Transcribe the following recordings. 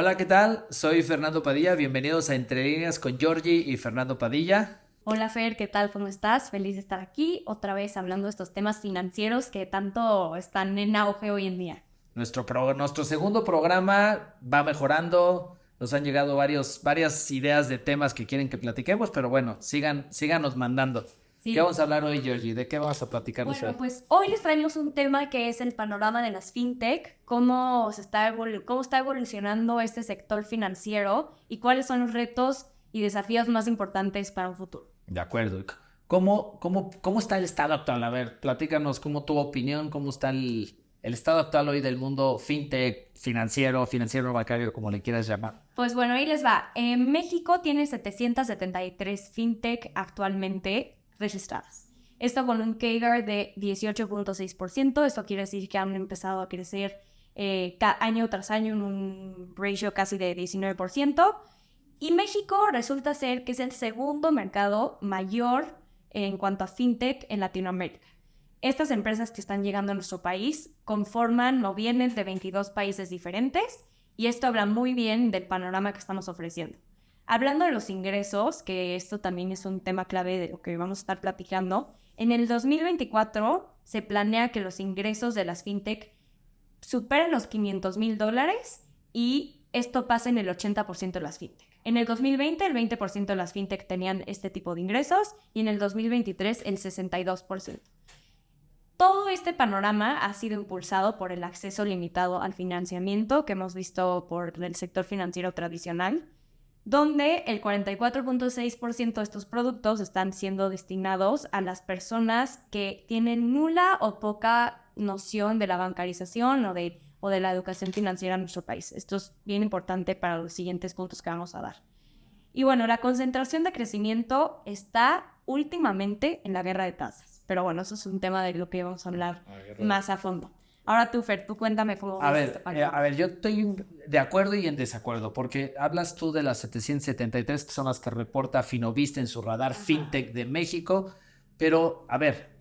Hola, ¿qué tal? Soy Fernando Padilla, bienvenidos a Entre Líneas con Georgie y Fernando Padilla. Hola Fer, ¿qué tal? ¿Cómo estás? Feliz de estar aquí otra vez hablando de estos temas financieros que tanto están en auge hoy en día. Nuestro segundo programa va mejorando, nos han llegado varias ideas de temas que quieren que platiquemos, pero bueno, síganos mandando. ¿Qué Sí. vamos a hablar hoy, Georgie? ¿De qué vamos a platicarnos hoy? Bueno, pues hoy les traemos un tema que es el panorama de las fintech, cómo está evolucionando este sector financiero y cuáles son los retos y desafíos más importantes para un futuro. De acuerdo. ¿Cómo está el estado actual? A ver, platícanos cómo tu opinión, cómo está el estado actual hoy del mundo fintech, financiero bancario, como le quieras llamar. Pues bueno, ahí les va. México tiene 773 fintech actualmente registradas. Esto con un CAGR de 18.6%. Esto quiere decir que han empezado a crecer año tras año en un ratio casi de 19%. Y México resulta ser que es el segundo mercado mayor en cuanto a fintech en Latinoamérica. Estas empresas que están llegando a nuestro país conforman o vienen de 22 países diferentes y esto habla muy bien del panorama que estamos ofreciendo. Hablando de los ingresos, que esto también es un tema clave de lo que vamos a estar platicando, en el 2024 se planea que los ingresos de las fintech superen los $500,000 y esto pasa en el 80% de las fintech. En el 2020 el 20% de las fintech tenían este tipo de ingresos y en el 2023 el 62%. Todo este panorama ha sido impulsado por el acceso limitado al financiamiento que hemos visto por el sector financiero tradicional, donde el 44.6% de estos productos están siendo destinados a las personas que tienen nula o poca noción de la bancarización o de la educación financiera en nuestro país. Esto es bien importante para los siguientes puntos que vamos a dar. Y bueno, la concentración de crecimiento está últimamente en la guerra de tasas. Pero bueno, eso es un tema de lo que vamos a hablar más a fondo. Ahora tú, Fer, tú cuéntame cómo A ves este ver, panorama. yo estoy de acuerdo y en desacuerdo, porque hablas tú de las 773 que son las que reporta Finovista en su radar FinTech de México, pero a ver,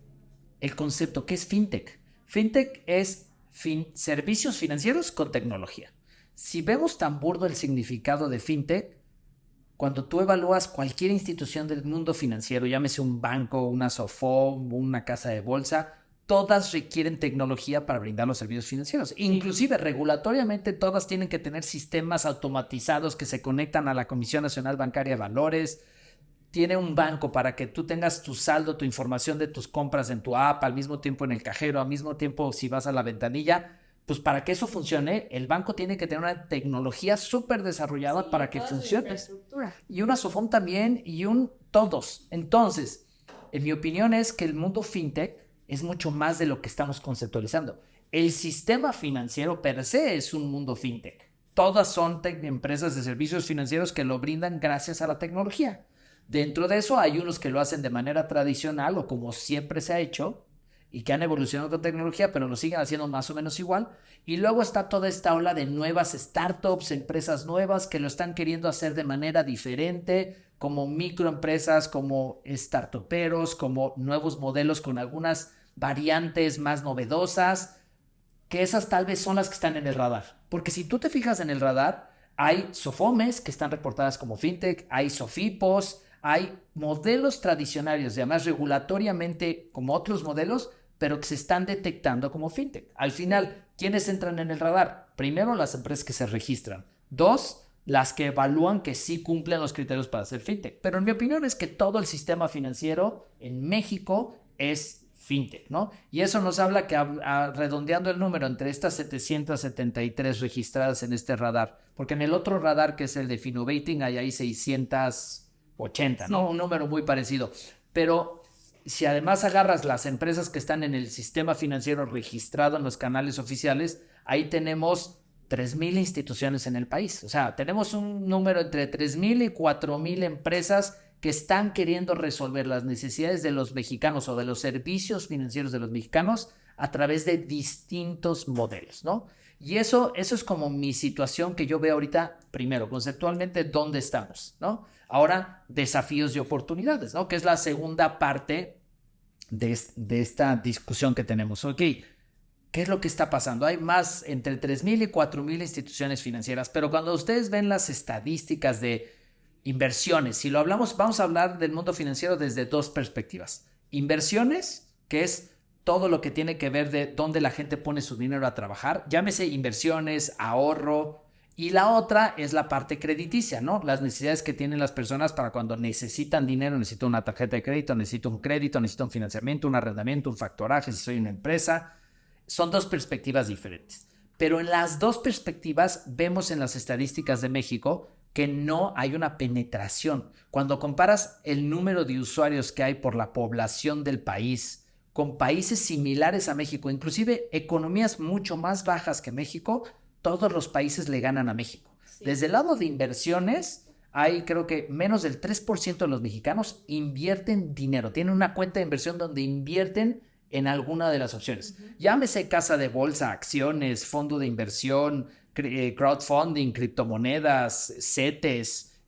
el concepto, ¿qué es FinTech? FinTech es servicios financieros con tecnología. Si vemos tan burdo el significado de FinTech, cuando tú evalúas cualquier institución del mundo financiero, llámese un banco, una SOFOM, una casa de bolsa, todas requieren tecnología para brindar los servicios financieros. Inclusive regulatoriamente todas tienen que tener sistemas automatizados que se conectan a la Comisión Nacional Bancaria de Valores. Tiene un banco para que tú tengas tu saldo, tu información de tus compras en tu app, al mismo tiempo en el cajero, al mismo tiempo si vas a la ventanilla. Pues para que eso funcione, el banco tiene que tener una tecnología súper desarrollada para que funcione. Y una SOFOM también todos. Entonces, en mi opinión es que el mundo fintech es mucho más de lo que estamos conceptualizando. El sistema financiero per se es un mundo fintech. Todas son empresas de servicios financieros que lo brindan gracias a la tecnología. Dentro de eso hay unos que lo hacen de manera tradicional o como siempre se ha hecho y que han evolucionado con tecnología, pero lo siguen haciendo más o menos igual. Y luego está toda esta ola de nuevas startups, empresas nuevas que lo están queriendo hacer de manera diferente, como microempresas, como startuperos, como nuevos modelos con algunas variantes más novedosas, que esas tal vez son las que están en el radar. Porque si tú te fijas en el radar, hay SOFOMES que están reportadas como fintech, hay SOFIPOS, hay modelos tradicionales, además regulatoriamente como otros modelos, pero que se están detectando como fintech. Al final, ¿quiénes entran en el radar? Primero, las empresas que se registran. Dos, las que evalúan que sí cumplen los criterios para ser fintech. Pero en mi opinión es que todo el sistema financiero en México es fintech, ¿no? Y eso nos habla que redondeando el número entre estas 773 registradas en este radar, porque en el otro radar que es el de Finovating hay ahí 680, ¿no? Un número muy parecido. Pero si además agarras las empresas que están en el sistema financiero registrado en los canales oficiales, ahí tenemos 3,000 instituciones en el país. O sea, tenemos un número entre 3,000 y 4,000 empresas que están queriendo resolver las necesidades de los mexicanos o de los servicios financieros de los mexicanos a través de distintos modelos, ¿no? Y eso es como mi situación que yo veo ahorita, primero, conceptualmente, dónde estamos, ¿no? Ahora, desafíos y oportunidades, ¿no? Que es la segunda parte de esta discusión que tenemos. Ok, ¿Qué es lo que está pasando? Hay más entre 3,000 y 4,000 instituciones financieras, pero cuando ustedes ven las estadísticas de inversiones, si lo hablamos, vamos a hablar del mundo financiero desde dos perspectivas. Inversiones, que es todo lo que tiene que ver de dónde la gente pone su dinero a trabajar, llámese inversiones, ahorro, y la otra es la parte crediticia, ¿no? Las necesidades que tienen las personas para cuando necesitan dinero, necesito una tarjeta de crédito, necesito un crédito, necesito un financiamiento, un arrendamiento, un factoraje, si soy una empresa. Son dos perspectivas diferentes. Pero en las dos perspectivas vemos en las estadísticas de México que no hay una penetración. Cuando comparas el número de usuarios que hay por la población del país con países similares a México, inclusive economías mucho más bajas que México, todos los países le ganan a México. Sí. Desde el lado de inversiones, hay creo que menos del 3% de los mexicanos invierten dinero, tienen una cuenta de inversión donde invierten en alguna de las opciones. Llámese casa de bolsa, acciones, fondo de inversión, crowdfunding, criptomonedas, CETES,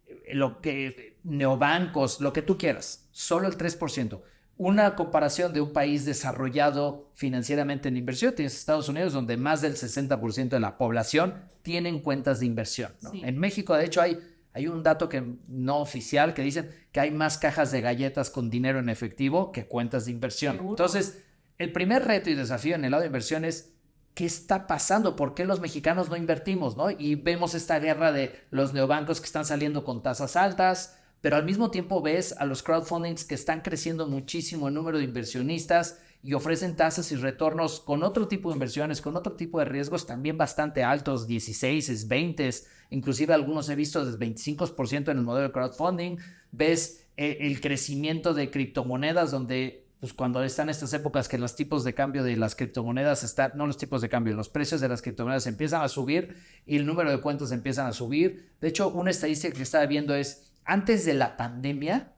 neobancos, lo que tú quieras. Solo el 3%. Una comparación de un país desarrollado financieramente en inversión, tienes Estados Unidos, donde más del 60% de la población tienen cuentas de inversión, ¿no? Sí. En México, de hecho, hay un dato que no oficial que dicen que hay más cajas de galletas con dinero en efectivo que cuentas de inversión. ¿Seguro? Entonces, el primer reto y desafío en el lado de inversión es ¿qué está pasando? ¿Por qué los mexicanos no invertimos, no? Y vemos esta guerra de los neobancos que están saliendo con tasas altas, pero al mismo tiempo ves a los crowdfundings que están creciendo muchísimo el número de inversionistas y ofrecen tasas y retornos con otro tipo de inversiones, con otro tipo de riesgos también bastante altos, 16, 20, inclusive algunos he visto desde 25% en el modelo de crowdfunding. Ves el crecimiento de criptomonedas donde pues cuando están estas épocas que los tipos de cambio de las criptomonedas están, no los tipos de cambio, los precios de las criptomonedas empiezan a subir y el número de cuentas empiezan a subir. De hecho, una estadística que estaba viendo es, antes de la pandemia,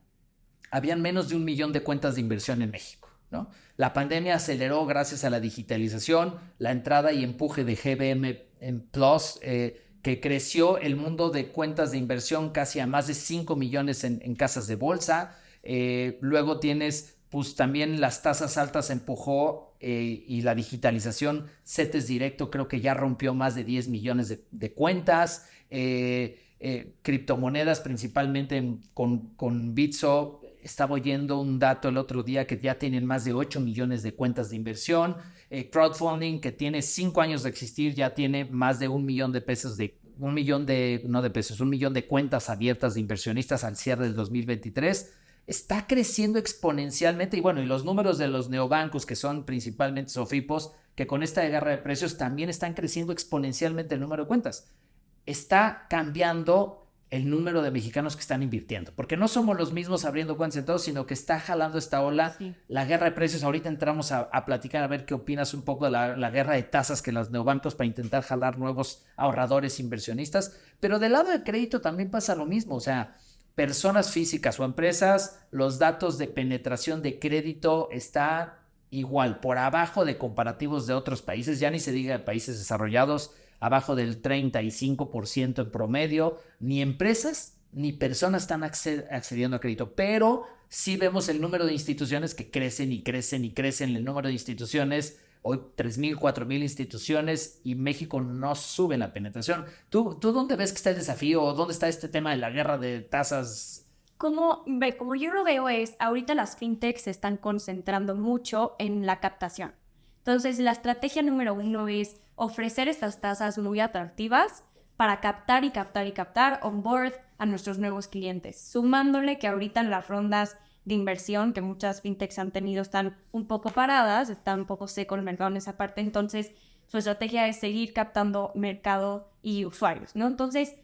habían menos de 1 millón de cuentas de inversión en México, ¿no? La pandemia aceleró gracias a la digitalización, la entrada y empuje de GBM Plus, que creció el mundo de cuentas de inversión casi a más de 5 millones en casas de bolsa. Luego tienes pues también las tasas altas empujó y la digitalización, CETES Directo creo que ya rompió más de 10 millones de cuentas, criptomonedas principalmente con Bitso, estaba oyendo un dato el otro día que ya tienen más de 8 millones de cuentas de inversión, crowdfunding que tiene 5 años de existir ya tiene más de 1 millón de pesos un millón de cuentas abiertas de inversionistas al cierre del 2023. Está creciendo exponencialmente y bueno, y los números de los neobancos que son principalmente Sofipos, que con esta guerra de precios también están creciendo exponencialmente el número de cuentas. Está cambiando el número de mexicanos que están invirtiendo, porque no somos los mismos abriendo cuentas en todo, sino que está jalando esta ola, sí. La guerra de precios. Ahorita entramos a platicar a ver qué opinas un poco de la guerra de tasas que los neobancos para intentar jalar nuevos ahorradores inversionistas, pero del lado del crédito también pasa lo mismo, o sea, personas físicas o empresas, los datos de penetración de crédito está igual, por abajo de comparativos de otros países, ya ni se diga de países desarrollados, abajo del 35% en promedio, ni empresas ni personas están accediendo a crédito, pero sí vemos el número de instituciones que crecen y crecen y crecen, el número de instituciones. Hoy 3,000, 4,000 instituciones y México no sube la penetración. ¿Tú dónde ves que está el desafío? ¿Dónde está este tema de la guerra de tasas? Como yo lo veo es, ahorita las fintechs se están concentrando mucho en la captación. Entonces, la estrategia número 1 es ofrecer estas tasas muy atractivas para captar y captar y captar onboard a nuestros nuevos clientes, sumándole que ahorita en las rondas de inversión que muchas fintechs han tenido están un poco paradas, está un poco seco el mercado en esa parte, entonces su estrategia es seguir captando mercado y usuarios, ¿no? Entonces,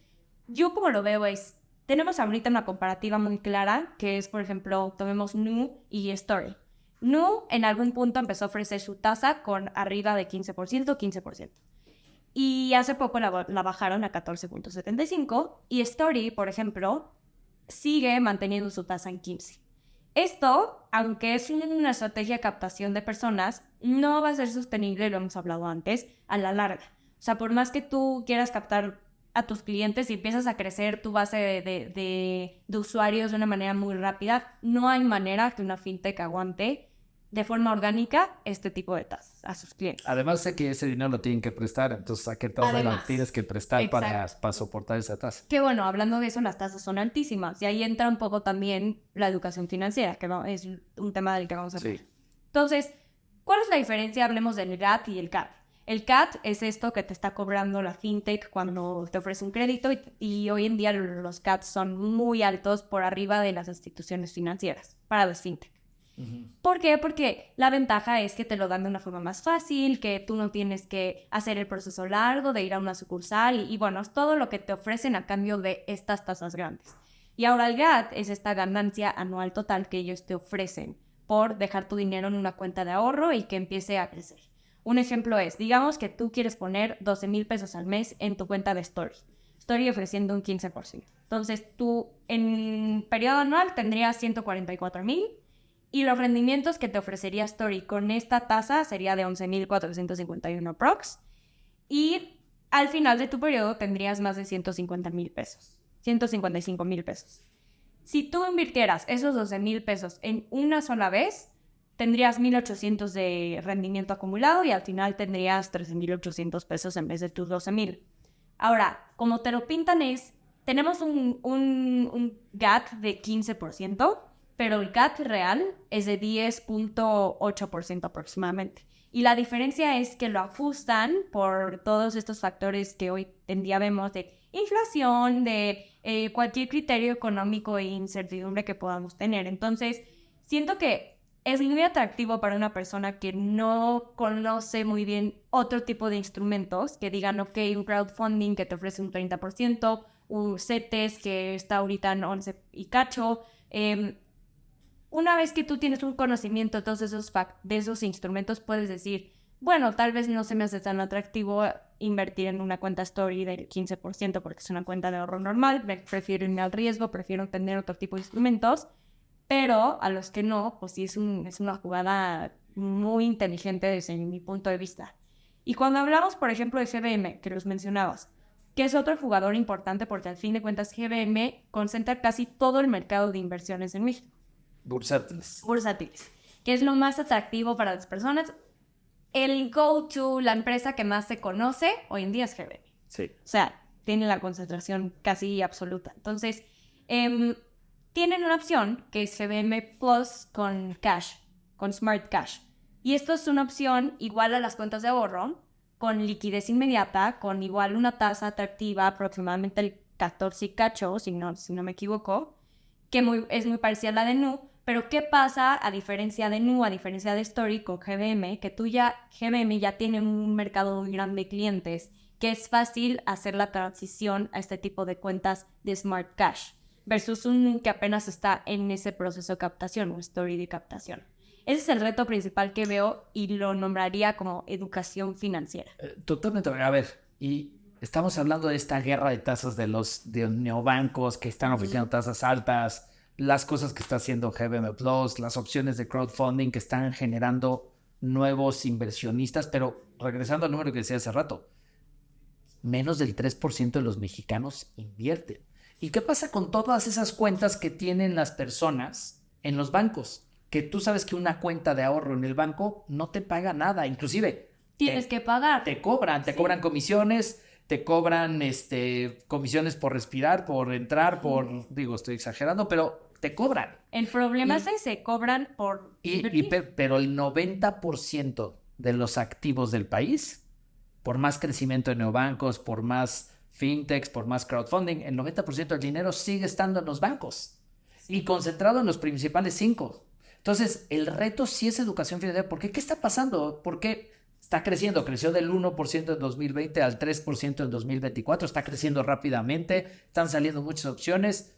yo como lo veo es, tenemos ahorita una comparativa muy clara, que es, por ejemplo, tomemos Nu y Story. Nu en algún punto empezó a ofrecer su tasa con arriba de 15%. Y hace poco la bajaron a 14.75%, y Story, por ejemplo, sigue manteniendo su tasa en 15%. Esto, aunque es una estrategia de captación de personas, no va a ser sostenible, lo hemos hablado antes, a la larga. O sea, por más que tú quieras captar a tus clientes y empiezas a crecer tu base de usuarios de una manera muy rápida, no hay manera que una fintech aguante de forma orgánica este tipo de tasas a sus clientes. Además sé que ese dinero lo tienen que prestar, entonces ¿a qué tasa lo tienes que prestar para soportar esa tasa? Que bueno, hablando de eso, las tasas son altísimas y ahí entra un poco también la educación financiera, que es un tema del que vamos a hablar. Sí. Entonces, ¿cuál es la diferencia? Hablemos del GAT y el CAT. El CAT es esto que te está cobrando la fintech cuando te ofrece un crédito y hoy en día los CAT son muy altos por arriba de las instituciones financieras para los fintech. ¿Por qué? Porque la ventaja es que te lo dan de una forma más fácil, que tú no tienes que hacer el proceso largo de ir a una sucursal y bueno, es todo lo que te ofrecen a cambio de estas tasas grandes. Y ahora el GAT es esta ganancia anual total que ellos te ofrecen por dejar tu dinero en una cuenta de ahorro y que empiece a crecer. Un ejemplo es, digamos que tú quieres poner 12,000 pesos al mes en tu cuenta de Story. Story ofreciendo un 15%. Entonces tú en periodo anual tendrías 144,000 y los rendimientos que te ofrecería Story con esta tasa sería de 11,451 prox. Y al final de tu periodo tendrías más de 150,000 pesos. 155,000 pesos. Si tú invirtieras esos 12,000 pesos en una sola vez, tendrías 1,800 de rendimiento acumulado y al final tendrías 13,800 pesos en vez de tus 12,000. Ahora, como te lo pintan tenemos un GAT de 15%, pero el GAT real es de 10.8% aproximadamente. Y la diferencia es que lo ajustan por todos estos factores que hoy en día vemos de inflación, de cualquier criterio económico e incertidumbre que podamos tener. Entonces, siento que es muy atractivo para una persona que no conoce muy bien otro tipo de instrumentos, que digan, ok, un crowdfunding que te ofrece un 30%, un CETES que está ahorita en 11 y cacho. Una vez que tú tienes un conocimiento de todos de esos instrumentos, puedes decir, bueno, tal vez no se me hace tan atractivo invertir en una cuenta Story del 15% porque es una cuenta de ahorro normal, prefiero irme al riesgo, prefiero tener otro tipo de instrumentos, pero a los que no, pues sí es una jugada muy inteligente desde mi punto de vista. Y cuando hablamos, por ejemplo, de GBM, que los mencionabas, que es otro jugador importante porque al fin de cuentas GBM concentra casi todo el mercado de inversiones en México. Bursátiles, que es lo más atractivo para las personas. El go-to, la empresa que más se conoce hoy en día es GBM. Sí. O sea, tiene la concentración casi absoluta. Entonces, tienen una opción que es GBM Plus con Cash, con Smart Cash. Y esto es una opción igual a las cuentas de ahorro, con liquidez inmediata, con igual una tasa atractiva, aproximadamente el 14 y cacho, si no me equivoco, que es muy parecida a la de Nu. Pero ¿qué pasa a diferencia de Nu, a diferencia de Story con GBM? Que GBM ya tiene un mercado muy grande de clientes, que es fácil hacer la transición a este tipo de cuentas de Smart Cash, versus un que apenas está en ese proceso de captación, un Story de captación. Ese es el reto principal que veo y lo nombraría como educación financiera. Totalmente. A ver, y estamos hablando de esta guerra de tasas de los neobancos que están ofreciendo tasas altas, las cosas que está haciendo GBM Plus, las opciones de crowdfunding que están generando nuevos inversionistas, pero regresando al número que decía hace rato, menos del 3% de los mexicanos invierten. ¿Y qué pasa con todas esas cuentas que tienen las personas en los bancos? Que tú sabes que una cuenta de ahorro en el banco no te paga nada, inclusive tienes que pagar. Te cobran comisiones, te cobran comisiones por respirar, por entrar, digo, estoy exagerando, pero te cobran. El problema es ese, cobran por... Pero el 90% de los activos del país, por más crecimiento de neobancos, por más fintechs, por más crowdfunding, el 90% del dinero sigue estando en los bancos y concentrado en los principales 5. Entonces, el reto sí es educación financiera. ¿Por qué? ¿Qué está pasando? ¿Por qué está creciendo? Creció del 1% en 2020 al 3% en 2024. Está creciendo rápidamente. Están saliendo muchas opciones.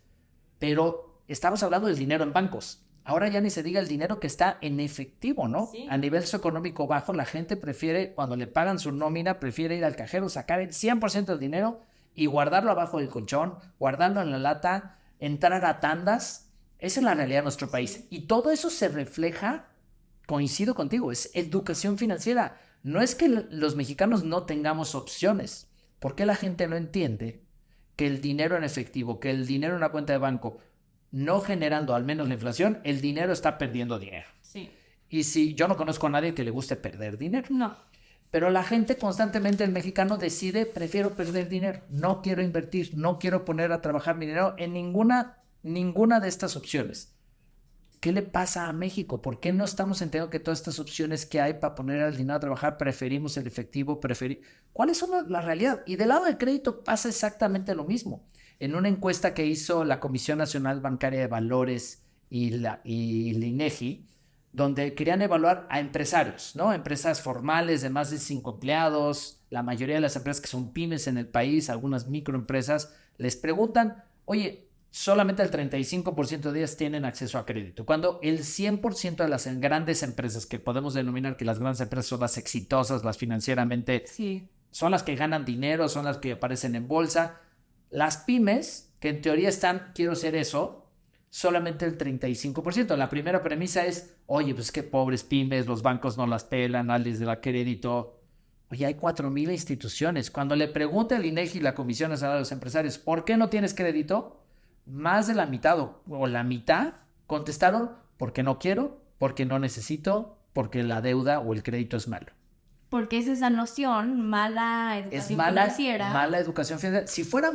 Pero estamos hablando del dinero en bancos. Ahora ya ni se diga el dinero que está en efectivo, ¿no? Sí. A nivel socioeconómico bajo, la gente prefiere, cuando le pagan su nómina, prefiere ir al cajero, sacar el 100% del dinero y guardarlo abajo del colchón, guardarlo en la lata, entrar a tandas. Esa es la realidad de nuestro país. Y todo eso se refleja, coincido contigo, es educación financiera. No es que los mexicanos no tengamos opciones. ¿Por qué la gente no entiende que el dinero en efectivo, que el dinero en una cuenta de banco, no generando al menos la inflación, el dinero está perdiendo dinero? Sí. Y si yo no conozco a nadie que le guste perder dinero. No. Pero la gente constantemente, el mexicano decide, prefiero perder dinero, no quiero invertir, no quiero poner a trabajar mi dinero en ninguna de estas opciones. ¿Qué le pasa a México? ¿Por qué no estamos entendiendo que todas estas opciones que hay para poner el dinero a trabajar, preferimos el efectivo? ¿Cuáles son la realidad? Y del lado del crédito pasa exactamente lo mismo. En una encuesta que hizo la Comisión Nacional Bancaria de Valores y la INEGI, donde querían evaluar a empresarios, ¿no? Empresas formales de más de 5 empleados, la mayoría de las empresas que son pymes en el país, algunas microempresas, les preguntan, oye, solamente el 35% de ellas tienen acceso a crédito, cuando el 100% de las grandes empresas, que podemos denominar que las grandes empresas son las exitosas, las financieramente, Sí. son las que ganan dinero, son las que aparecen en bolsa, las pymes, que en teoría están, quiero ser eso, solamente el 35%. La primera premisa es, oye, pues qué pobres pymes, los bancos no las pelan, nadie les da crédito. Oye, hay 4,000 instituciones. Cuando le pregunta el INEGI y la Comisión Nacional de los Empresarios, ¿por qué no tienes crédito? Más de la mitad o la mitad contestaron, porque no quiero, porque no necesito, porque la deuda o el crédito es malo. Porque es esa noción, mala educación financiera. Mala educación financiera. Si fuera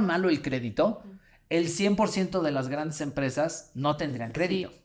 malo el crédito, el 100% de las grandes empresas no tendrían crédito. Sí.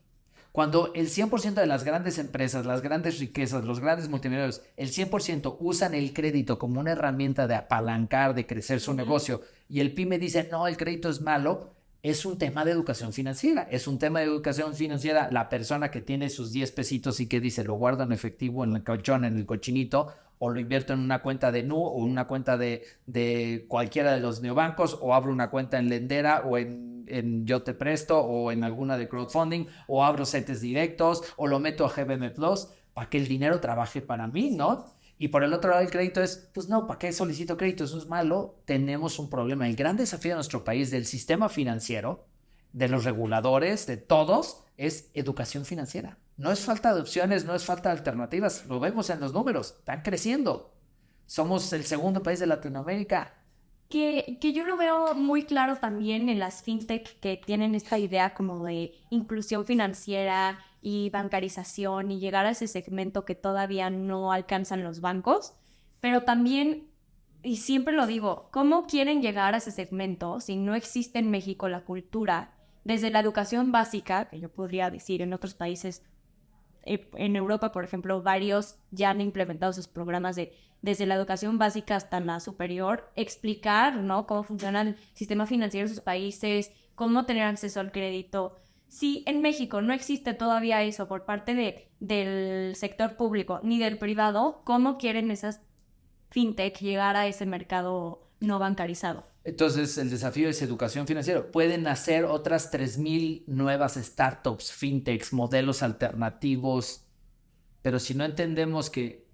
Cuando el 100% de las grandes empresas, las grandes riquezas, los grandes multimillonarios, el 100% usan el crédito como una herramienta de apalancar, de crecer su negocio, y el pyme dice, no, el crédito es malo, es un tema de educación financiera. Es un tema de educación financiera. La persona que tiene sus 10 pesitos y que dice, lo guardo en efectivo, en el colchón, en el cochinito, o lo invierto en una cuenta de Nu o una cuenta de cualquiera de los neobancos, o abro una cuenta en Lendera o en Yo Te Presto o en alguna de crowdfunding, o abro CETES directos o lo meto a GBM Plus para que el dinero trabaje para mí, ¿no? Y por el otro lado el crédito es, pues no, ¿para qué solicito crédito? Eso es malo. Tenemos un problema. El gran desafío de nuestro país, del sistema financiero, de los reguladores, de todos, es educación financiera. No es falta de opciones, no es falta de alternativas. Lo vemos en los números. Están creciendo. Somos el segundo país de Latinoamérica. Que yo lo veo muy claro también en las fintech, que tienen esta idea como de inclusión financiera y bancarización y llegar a ese segmento que todavía no alcanzan los bancos. Pero también, y siempre lo digo, ¿cómo quieren llegar a ese segmento si no existe en México la cultura? Desde la educación básica, que yo podría decir en otros países, en Europa, por ejemplo, varios ya han implementado sus programas desde la educación básica hasta la superior, explicar, ¿no?, cómo funciona el sistema financiero de sus países, cómo tener acceso al crédito. Si en México no existe todavía eso por parte del sector público ni del privado, ¿cómo quieren esas fintech llegar a ese mercado no bancarizado? Entonces, el desafío es educación financiera. Pueden nacer otras 3,000 nuevas startups, fintechs, modelos alternativos, pero si no entendemos que,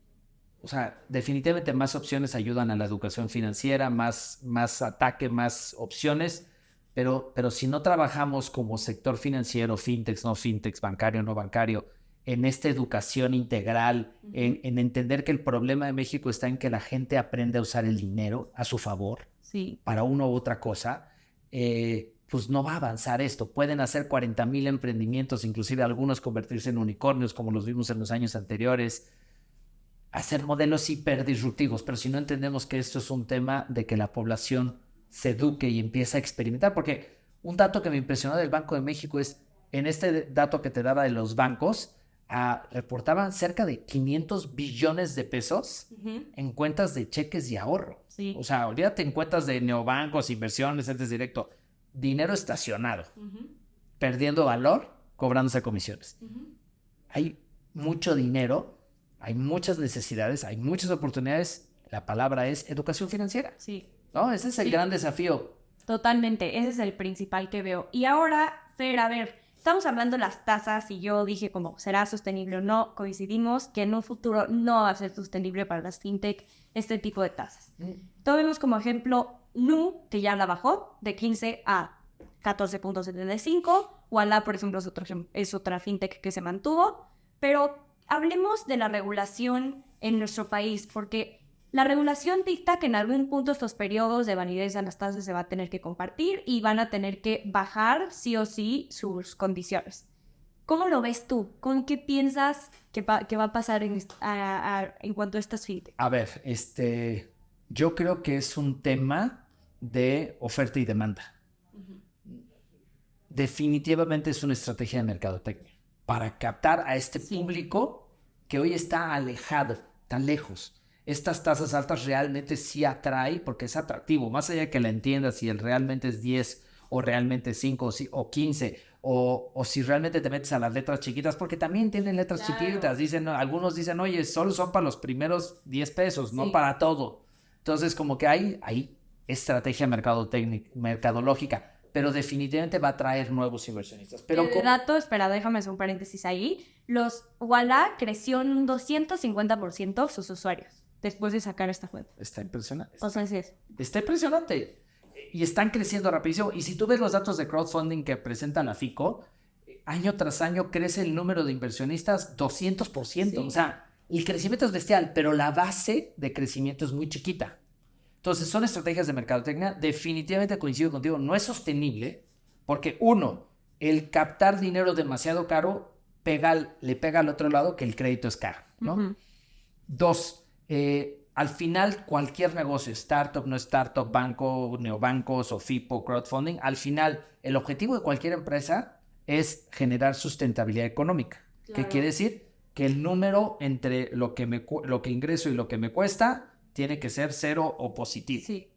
o sea, definitivamente más opciones ayudan a la educación financiera, más ataque, más opciones, pero si no trabajamos como sector financiero, fintechs, no fintechs, bancario, no bancario, en esta educación integral, en entender que el problema de México está en que la gente aprende a usar el dinero a su favor, sí, para una u otra cosa, pues no va a avanzar esto. Pueden hacer 40,000 emprendimientos, inclusive algunos convertirse en unicornios, como los vimos en los años anteriores, hacer modelos hiperdisruptivos, pero si no entendemos que esto es un tema de que la población se eduque y empiece a experimentar, porque un dato que me impresionó del Banco de México es, en este dato que te daba de los bancos, reportaban cerca de 500 billones de pesos en cuentas de cheques y ahorro. Sí. O sea, olvídate en cuentas de neobancos, inversiones, entes directo. Dinero estacionado, perdiendo valor, cobrándose comisiones. Hay mucho dinero, hay muchas necesidades, hay muchas oportunidades. La palabra es educación financiera. Sí. ¿No? Ese es el gran desafío. Totalmente, ese es el principal que veo. Y ahora, Fer, a ver, estamos hablando de las tasas y yo dije como, ¿será sostenible o no? Coincidimos que en un futuro no va a ser sostenible para las fintech este tipo de tasas. Tomemos como ejemplo Nu, que ya la bajó de 15 a 14.75. Ualá, por ejemplo, es otra fintech que se mantuvo. Pero hablemos de la regulación en nuestro país, porque la regulación dicta que en algún punto estos periodos de validez de las tasas se va a tener que compartir y van a tener que bajar sí o sí sus condiciones. ¿Cómo lo ves tú? ¿Con qué piensas que va a pasar en cuanto a estas fintech? A ver, yo creo que es un tema de oferta y demanda. Definitivamente es una estrategia de mercadotecnia para captar a este público que hoy está alejado, tan lejos. Estas tasas altas realmente sí atrae porque es atractivo, más allá de que la entiendas si realmente es 10 o realmente 5 o 15 o si realmente te metes a las letras chiquitas, porque también tienen letras chiquitas. Algunos dicen, oye, solo son para los primeros 10 pesos, no para todo. Entonces, como que hay estrategia mercadológica, pero definitivamente va a traer nuevos inversionistas. Pero el dato, espera, déjame hacer un paréntesis ahí. Ualá creció en un 250% sus usuarios después de sacar esta web. Está impresionante. O sea, sí es. Está impresionante. Y están creciendo rapidísimo. Y si tú ves los datos de crowdfunding que presenta la FICO, año tras año crece el número de inversionistas 200%. Sí. O sea, el crecimiento es bestial, pero la base de crecimiento es muy chiquita. Entonces, son estrategias de mercadotecnia. Definitivamente coincido contigo, no es sostenible porque, uno, el captar dinero demasiado caro le pega al otro lado que el crédito es caro, ¿no? Uh-huh. Dos, al final cualquier negocio, startup, no startup, banco, neobancos o FIPO, crowdfunding, al final el objetivo de cualquier empresa es generar sustentabilidad económica. Claro. ¿Qué quiere decir? Que el número entre lo que ingreso y lo que me cuesta tiene que ser cero o positivo. Sí.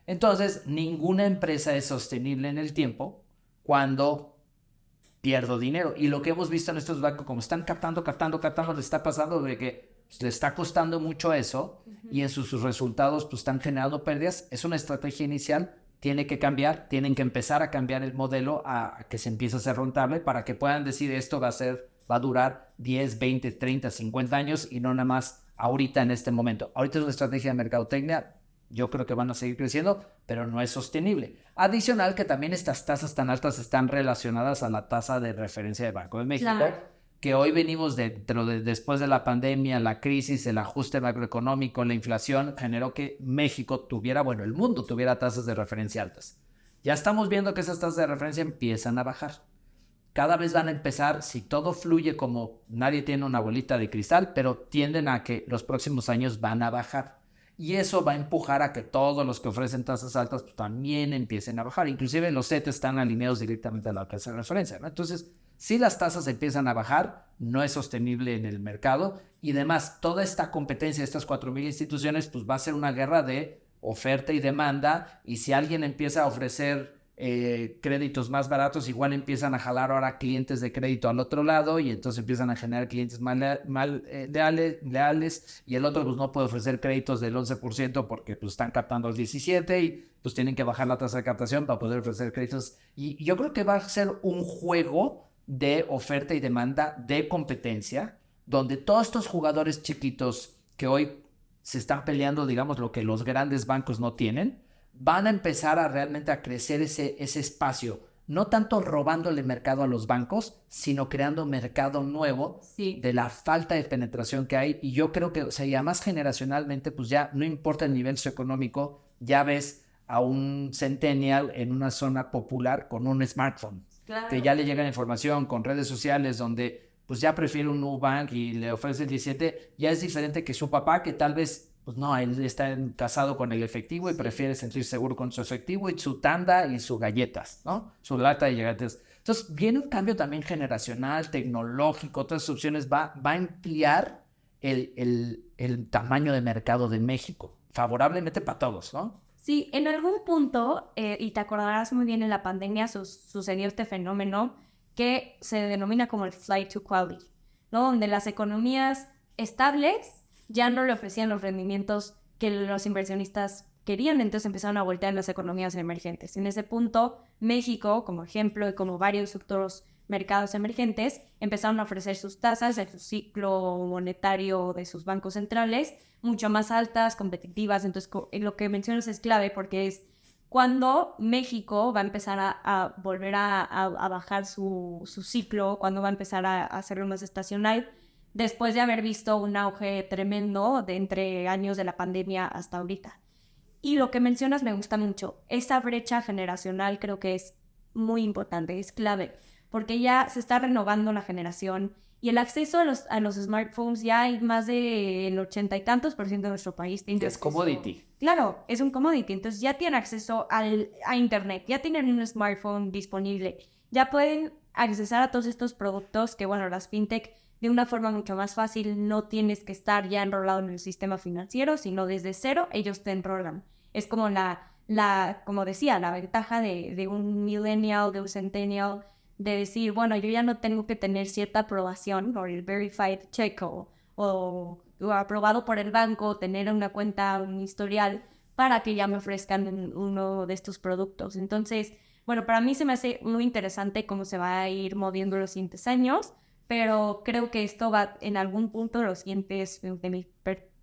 Entonces, ninguna empresa es sostenible en el tiempo cuando pierdo dinero. Y lo que hemos visto en estos bancos, como están captando, les está pasando de que le está costando mucho eso y en sus resultados pues están generando pérdidas. Es una estrategia inicial, tiene que cambiar, tienen que empezar a cambiar el modelo a que se empiece a ser rentable para que puedan decir esto va a durar 10, 20, 30, 50 años y no nada más ahorita en este momento. Ahorita es una estrategia de mercadotecnia, yo creo que van a seguir creciendo, pero no es sostenible. Adicional que también estas tasas tan altas están relacionadas a la tasa de referencia del Banco de México, claro, que hoy venimos después de la pandemia, la crisis, el ajuste macroeconómico, la inflación, generó que México el mundo tuviera tasas de referencia altas. Ya estamos viendo que esas tasas de referencia empiezan a bajar. Cada vez van a empezar, si todo fluye como nadie tiene una bolita de cristal, pero tienden a que los próximos años van a bajar. Y eso va a empujar a que todos los que ofrecen tasas altas pues, también empiecen a bajar. Inclusive los CETES están alineados directamente a la tasa de referencia, ¿no? Entonces, si las tasas empiezan a bajar, no es sostenible en el mercado. Y además, toda esta competencia de estas 4,000 instituciones pues, va a ser una guerra de oferta y demanda. Y si alguien empieza a ofrecer créditos más baratos, igual empiezan a jalar ahora clientes de crédito al otro lado y entonces empiezan a generar clientes leales y el otro pues no puede ofrecer créditos del 11% porque pues están captando el 17% y pues tienen que bajar la tasa de captación para poder ofrecer créditos y yo creo que va a ser un juego de oferta y demanda de competencia donde todos estos jugadores chiquitos que hoy se están peleando, digamos, lo que los grandes bancos no tienen, van a empezar a realmente a crecer ese espacio, no tanto robándole mercado a los bancos, sino creando mercado nuevo de la falta de penetración que hay. Y yo creo que, o sea, ya más generacionalmente, pues ya no importa el nivel socioeconómico, ya ves a un centennial en una zona popular con un smartphone, claro, que ya le llega la información con redes sociales donde pues ya prefiere un Nubank y le ofrece el 17, ya es diferente que su papá que tal vez pues no, él está casado con el efectivo y prefiere sentirse seguro con su efectivo y su tanda y sus galletas, ¿no? Su lata de galletas. Entonces, viene un cambio también generacional, tecnológico, otras opciones. Va a ampliar el tamaño de mercado de México, favorablemente para todos, ¿no? Sí, en algún punto, y te acordarás muy bien en la pandemia, sucedió este fenómeno que se denomina como el flight to quality, ¿no? Donde las economías estables ya no le ofrecían los rendimientos que los inversionistas querían, entonces empezaron a voltear las economías emergentes. En ese punto, México, como ejemplo, y como varios otros mercados emergentes, empezaron a ofrecer sus tasas de su ciclo monetario de sus bancos centrales mucho más altas, competitivas. Entonces, lo que mencionas es clave porque es cuando México va a empezar a volver a bajar su ciclo, cuando va a empezar a hacerlo más estacional, después de haber visto un auge tremendo de entre años de la pandemia hasta ahorita. Y lo que mencionas me gusta mucho. Esa brecha generacional creo que es muy importante, es clave. porque ya se está renovando la generación y el acceso a los smartphones ya hay más del 80 y tantos por ciento de nuestro país. Tiene Es acceso. commodity. Claro, es un commodity, entonces ya tienen acceso a internet, ya tienen un smartphone disponible, ya pueden accesar a todos estos productos que, bueno, las fintech de una forma mucho más fácil, no tienes que estar ya enrolado en el sistema financiero, sino desde cero ellos te enrolan. Es como como decía, la ventaja de un millennial, de un centennial, de decir, bueno, yo ya no tengo que tener cierta aprobación o el verified check o aprobado por el banco, tener una cuenta, un historial, para que ya me ofrezcan uno de estos productos. Entonces, bueno, para mí se me hace muy interesante cómo se va a ir moviendo los siguientes años, pero creo que esto va en algún punto, los siguientes, de mi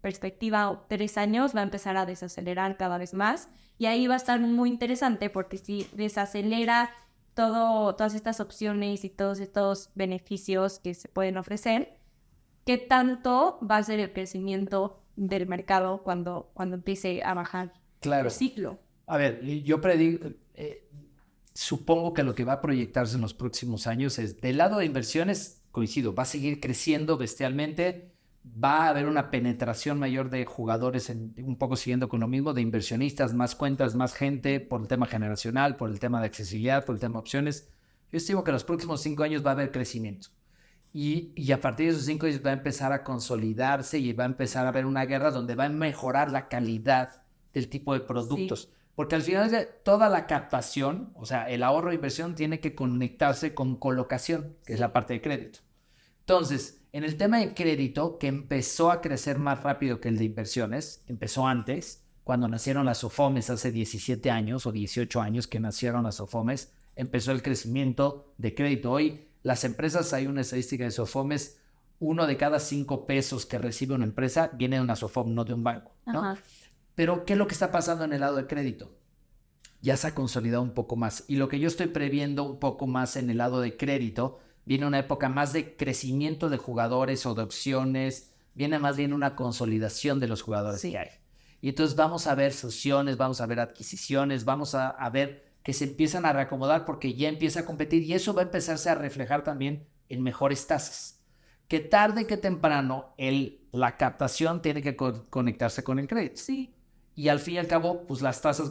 perspectiva, 3 años, va a empezar a desacelerar cada vez más. Y ahí va a estar muy interesante porque si desacelera todas estas opciones y todos estos beneficios que se pueden ofrecer, ¿qué tanto va a ser el crecimiento del mercado cuando empiece a bajar Claro. el ciclo? A ver, yo supongo que lo que va a proyectarse en los próximos años es, del lado de inversiones, coincido, va a seguir creciendo bestialmente, va a haber una penetración mayor de jugadores, un poco siguiendo con lo mismo, de inversionistas, más cuentas, más gente, por el tema generacional, por el tema de accesibilidad, por el tema de opciones. Yo estimo que en los próximos 5 años va a haber crecimiento. Y a partir de esos 5 años va a empezar a consolidarse y va a empezar a haber una guerra donde va a mejorar la calidad del tipo de productos. Sí. Porque al final de toda la captación, o sea, el ahorro de inversión tiene que conectarse con colocación, que es la parte de crédito. Entonces, en el tema de crédito, que empezó a crecer más rápido que el de inversiones, empezó antes, cuando nacieron las SOFOMES hace 17 años o 18 años que nacieron las SOFOMES, empezó el crecimiento de crédito. Hoy, las empresas, hay una estadística de SOFOMES, 1 de cada 5 pesos que recibe una empresa viene de una SOFOM, no de un banco, ¿no? Ajá. Pero, ¿qué es lo que está pasando en el lado de crédito? Ya se ha consolidado un poco más. Y lo que yo estoy previendo un poco más en el lado de crédito, viene una época más de crecimiento de jugadores o de opciones, viene más bien una consolidación de los jugadores que hay. Y entonces vamos a ver fusiones, vamos a ver adquisiciones, vamos a ver que se empiezan a reacomodar porque ya empieza a competir y eso va a empezarse a reflejar también en mejores tasas. Que tarde que temprano la captación tiene que conectarse con el crédito. Sí. Y al fin y al cabo, pues las tasas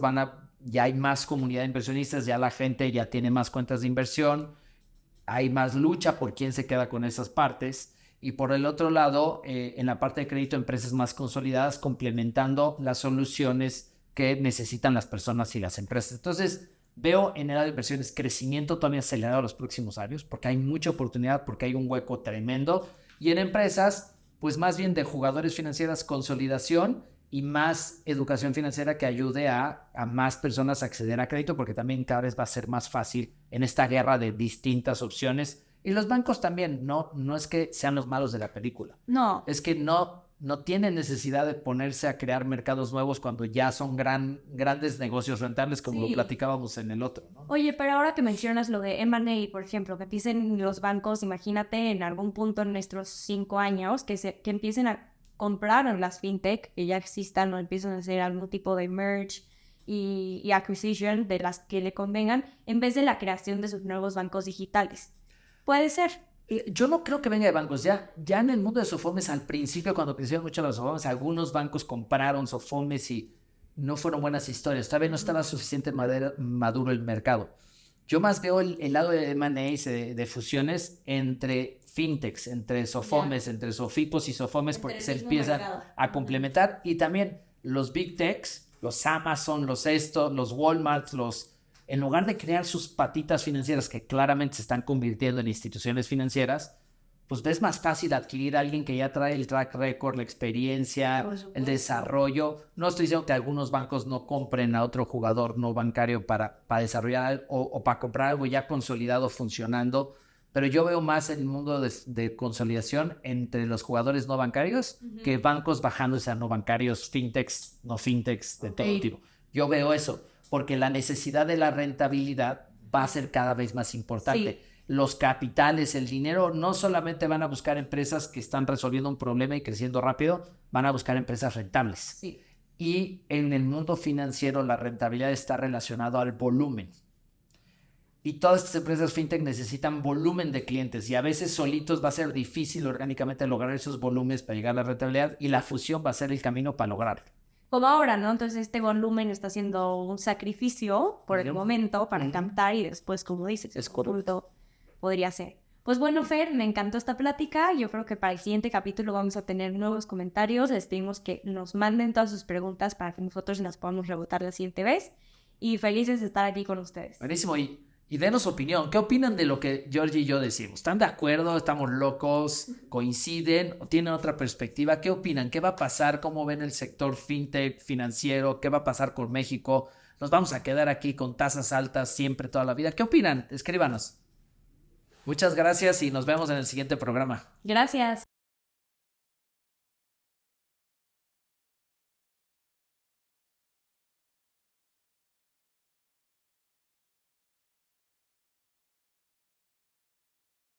ya hay más comunidad de inversionistas, ya la gente ya tiene más cuentas de inversión, hay más lucha por quién se queda con esas partes. Y por el otro lado, en la parte de crédito, empresas más consolidadas complementando las soluciones que necesitan las personas y las empresas. Entonces, veo en el área de inversiones crecimiento todavía acelerado en los próximos años, porque hay mucha oportunidad, porque hay un hueco tremendo. Y en empresas, pues más bien de jugadores financieras, consolidación y más educación financiera que ayude a más personas a acceder a crédito, porque también cada vez va a ser más fácil en esta guerra de distintas opciones. Y los bancos también, no es que sean los malos de la película. No. Es que no tienen necesidad de ponerse a crear mercados nuevos cuando ya son grandes negocios rentables, como lo platicábamos en el otro, ¿no? Oye, pero ahora que mencionas lo de M&A, por ejemplo, que empiecen los bancos, imagínate en algún punto en nuestros 5 años, que empiecen a comprar las fintech, que ya existan o empiezan a hacer algún tipo de merge y acquisition de las que le convengan, en vez de la creación de sus nuevos bancos digitales. Puede ser. Yo no creo que venga de bancos. Ya en el mundo de SOFOMES, al principio, cuando crecieron mucho las SOFOMES, algunos bancos compraron SOFOMES y no fueron buenas historias. Todavía no estaba suficientemente maduro el mercado. Yo más veo el lado de M&A, de fusiones entre fintechs, entre SOFOMES, entre SOFIPOS y SOFOMES, porque se empiezan a complementar. Y también los big techs, los Amazon, los Walmart, en lugar de crear sus patitas financieras que claramente se están convirtiendo en instituciones financieras, pues es más fácil adquirir a alguien que ya trae el track record, la experiencia, el desarrollo. No estoy diciendo que algunos bancos no compren a otro jugador no bancario para desarrollar o para comprar algo ya consolidado, funcionando, pero yo veo más el mundo de consolidación entre los jugadores no bancarios que bancos bajándose a no bancarios, fintechs, no fintechs, de todo tipo. Yo veo eso, porque la necesidad de la rentabilidad va a ser cada vez más importante. Sí. Los capitales, el dinero, no solamente van a buscar empresas que están resolviendo un problema y creciendo rápido, van a buscar empresas rentables. Sí. Y en el mundo financiero la rentabilidad está relacionada al volumen. Y todas estas empresas fintech necesitan volumen de clientes y a veces solitos va a ser difícil orgánicamente lograr esos volúmenes para llegar a la rentabilidad y la fusión va a ser el camino para lograrlo. Como ahora, ¿no? Entonces este volumen está siendo un sacrificio por el momento para captar y después, como dices, Es correcto, podría ser. Pues bueno, Fer, me encantó esta plática. Yo creo que para el siguiente capítulo vamos a tener nuevos comentarios. Les pedimos que nos manden todas sus preguntas para que nosotros las podamos rebotar la siguiente vez. Y felices de estar aquí con ustedes. Buenísimo. Y denos opinión. ¿Qué opinan de lo que Georgie y yo decimos? ¿Están de acuerdo? ¿Estamos locos? ¿Coinciden? ¿O tienen otra perspectiva? ¿Qué opinan? ¿Qué va a pasar? ¿Cómo ven el sector fintech financiero? ¿Qué va a pasar con México? ¿Nos vamos a quedar aquí con tasas altas siempre, toda la vida? ¿Qué opinan? Escríbanos. Muchas gracias y nos vemos en el siguiente programa. Gracias.